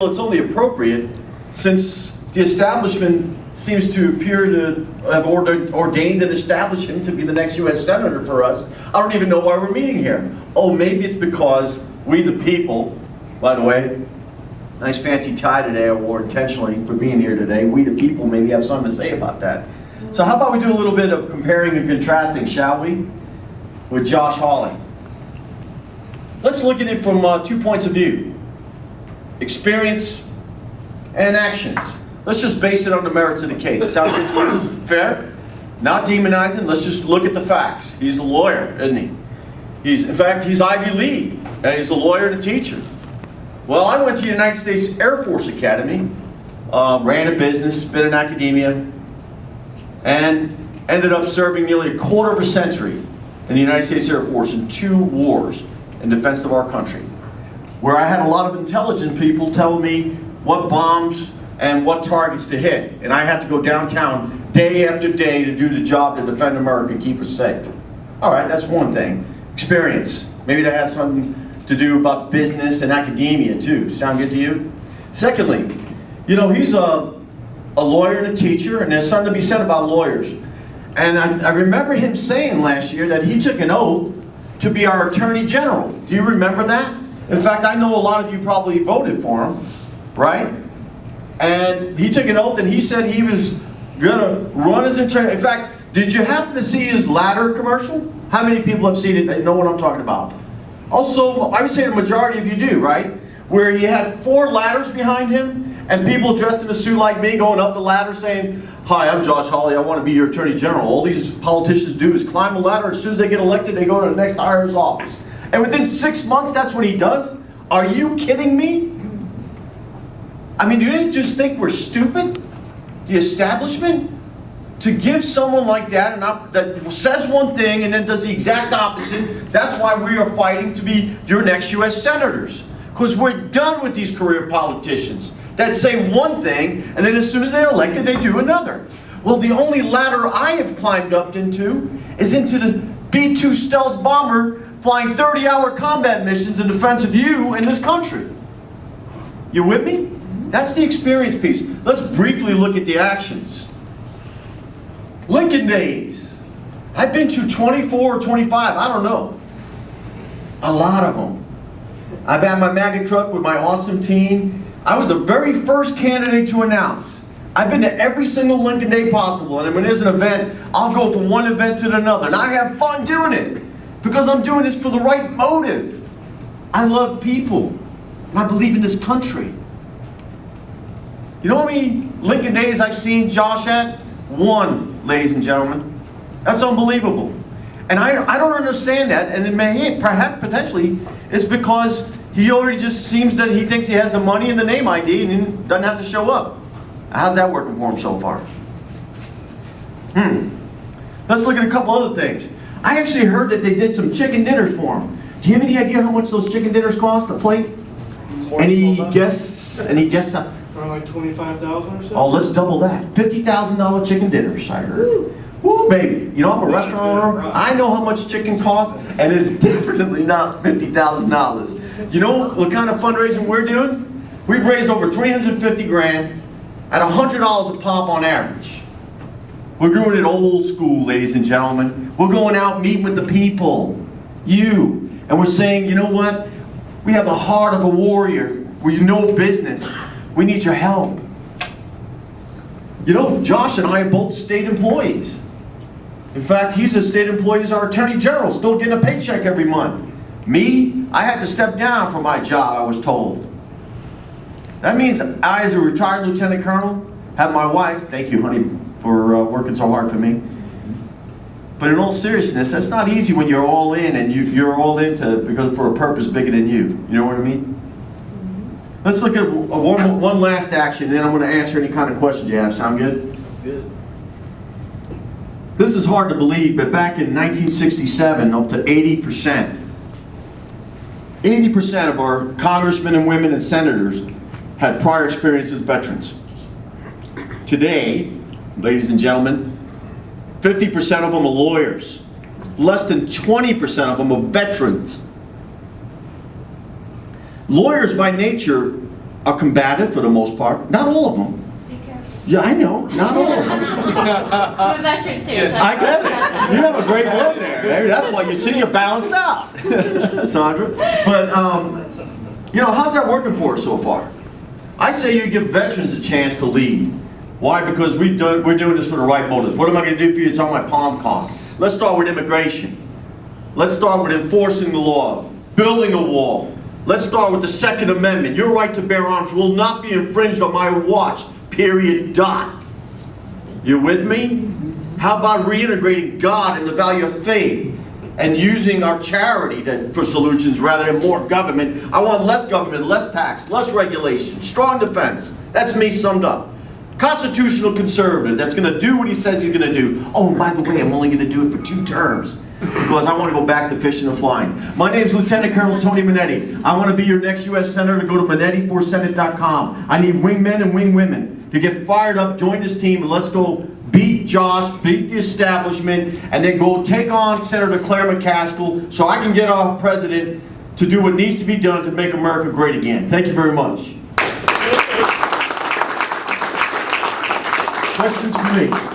It's only appropriate since the establishment seems to appear to have ordained and established him to be the next U.S. Senator for us. I don't even know why we're meeting here. Oh, maybe it's because we the people, by the way, nice fancy tie today I wore intentionally for being here today. We the people maybe have something to say about that. So how about we do a little bit of comparing and contrasting, shall we, with Josh Hawley. Let's look at it from 2 points of view. Experience and actions. Let's just base it on the merits of the case. Sound good to you? Fair? Not demonizing, let's just look at the facts. He's a lawyer, isn't he? In fact, he's Ivy League, and he's a lawyer and a teacher. Well, I went to the United States Air Force Academy, ran a business, been in academia, and ended up serving nearly a quarter of a century in the United States Air Force in 2 wars in defense of our country, where I had a lot of intelligent people telling me what bombs and what targets to hit. And I had to go downtown day after day to do the job to defend America and keep us safe. All right, that's one thing. Experience. Maybe that has something to do about business and academia too. Sound good to you? Secondly, you know, he's a lawyer and a teacher, and there's something to be said about lawyers. And I remember him saying last year that he took an oath to be our Attorney General. Do you remember that? In fact, I know a lot of you probably voted for him, right? And he took an oath and he said he was gonna run as attorney. In fact, did you happen to see his ladder commercial? How many people have seen it and know what I'm talking about? Also, I would say the majority of you do, right? Where he had 4 ladders behind him and people dressed in a suit like me going up the ladder saying, "Hi, I'm Josh Hawley, I want to be your Attorney General." All these politicians do is climb a ladder. As soon as they get elected, they go to the next higher's office. And within 6 months, that's what he does? Are you kidding me? I mean, do they just think we're stupid? The establishment? To give someone like that that says one thing and then does the exact opposite, that's why we are fighting to be your next U.S. senators. Because we're done with these career politicians that say one thing and then as soon as they're elected, they do another. Well, the only ladder I have climbed up into is into the B-2 stealth bomber flying 30-hour combat missions in defense of you in this country. You with me? That's the experience piece. Let's briefly look at the actions. Lincoln days. I've been to 24 or 25, I don't know. A lot of them. I've had my MAGA truck with my awesome team. I was the very first candidate to announce. I've been to every single Lincoln Day possible, and when there's an event, I'll go from one event to another, and I have fun doing it. Because I'm doing this for the right motive. I love people, and I believe in this country. You know how many Lincoln Days I've seen Josh at? 1, ladies and gentlemen. That's unbelievable. And I don't understand that, and it may, perhaps, potentially, it's because he already just seems that he thinks he has the money and the name ID and he doesn't have to show up. How's that working for him so far? Let's look at a couple other things. I actually heard that they did some chicken dinners for him. Do you have any idea how much those chicken dinners cost a plate? Any guess? Any guess? Around like $25,000 or something? Oh, let's double that. $50,000 chicken dinners, I heard. Woo, baby. You know, I'm a restaurant owner. I know how much chicken costs, and it's definitely not $50,000. You know what kind of fundraising we're doing? We've raised over $350 grand at $100 a pop on average. We're doing it old school, ladies and gentlemen. We're going out meeting with the people, you, and we're saying, you know what? We have the heart of a warrior. We know business. We need your help. You know, Josh and I are both state employees. In fact, he's a state employee as our Attorney General, still getting a paycheck every month. Me, I had to step down from my job, I was told. That means I, as a retired Lieutenant Colonel, have my wife, thank you, honey, for working so hard for me. But in all seriousness, that's not easy when you're all in and you're all into because for a purpose bigger than you. You know what I mean? Let's look at one last action, and then I'm going to answer any kind of questions you have. Sound good? That's good. This is hard to believe, but back in 1967, up to 80% of our congressmen and women and senators had prior experience as veterans. Today, ladies and gentlemen, 50% of them are lawyers. Less than 20% of them are veterans. Lawyers by nature are combative for the most part. Not all of them. Be careful. Yeah, I know. Not all of them. I'm a veteran too. Yes. so- I get it. You have a great blood there. Maybe that's why you see you're balanced out, Sandra. But, you know, how's that working for us so far? I say you give veterans a chance to lead. Why? Because we're doing this for the right motives. What am I going to do for you? It's on my palm cock. Let's start with immigration. Let's start with enforcing the law, building a wall. Let's start with the Second Amendment. Your right to bear arms will not be infringed on my watch, period, dot. You with me? How about reintegrating God and the value of faith and using our charity for solutions rather than more government? I want less government, less tax, less regulation, strong defense. That's me summed up. Constitutional conservative that's going to do what he says he's going to do. Oh, and by the way, I'm only going to do it for 2 terms because I want to go back to fishing and flying. My name is Lieutenant Colonel Tony Monetti. I want to be your next U.S. Senator. Go to Monetti4Senate.com. I need wingmen and wingwomen to get fired up, join this team, and let's go beat Josh, beat the establishment, and then go take on Senator Claire McCaskill so I can get our president to do what needs to be done to make America great again. Thank you very much. Questions for me?